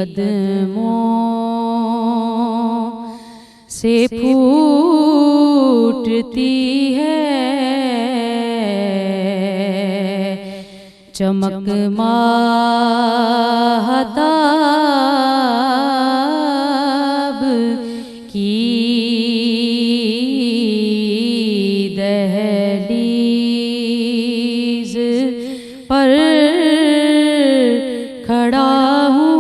कदमों से फूटती है चमक माहताब की दहलीज पर खड़ा हूँ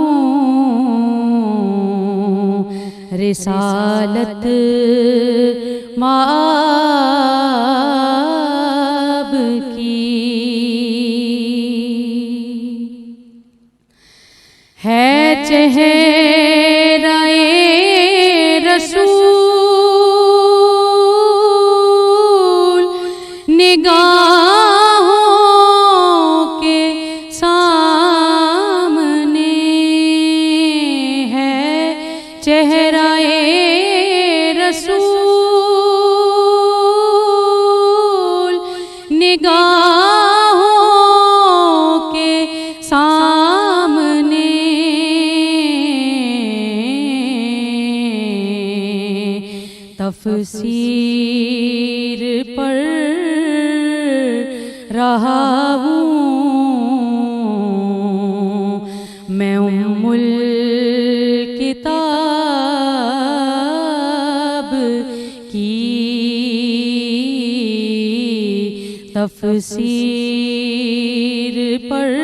रिसालत माब की है चेहरा-ए रसूल निगाहों के सामने है चेहरा-ए रसूल निगाहों के सामने तफसीर पढ़ रहा हूँ मैं उम्मुल किताब की तफसीर पढ़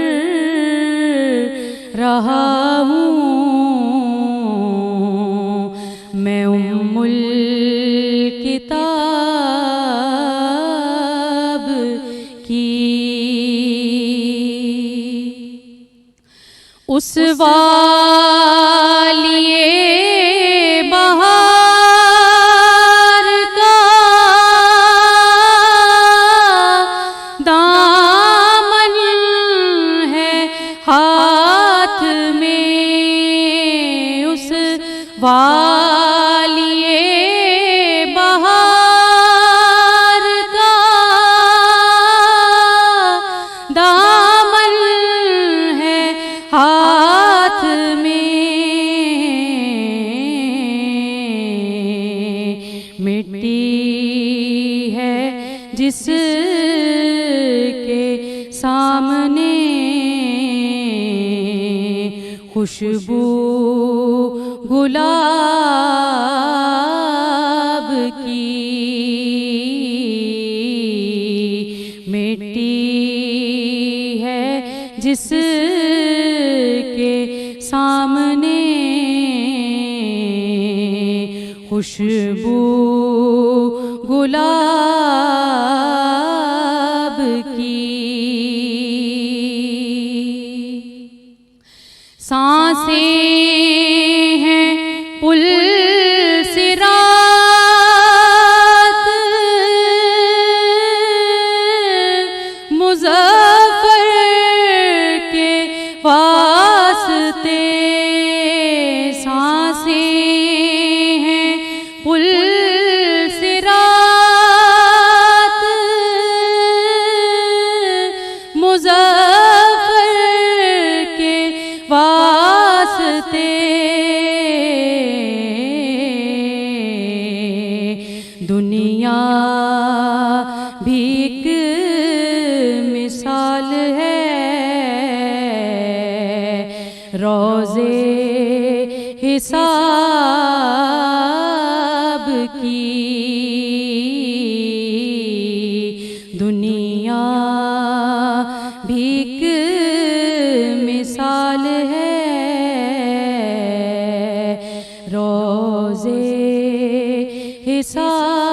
रहा हूँ मैं उम्मुल किताब की उस वालिए बहार का दामन है हाथ में उस वालिए बहार का दामन है हाथ में मिट्टी है जिसके सामने खुशबू गुलाब की मिट्टी है जिसके सामने खुशबू गुलाब की सांसें हैं पुल सिरात मुज़फ़्फ़र के वास्ते सांसें हैं पुल सिरात मुज़फ़्फ़र के वास्ते दुनिया भी एक मिसाल है रोज़े हिसाब की दुनिया भी एक मिसाल है रोज़े हिसाब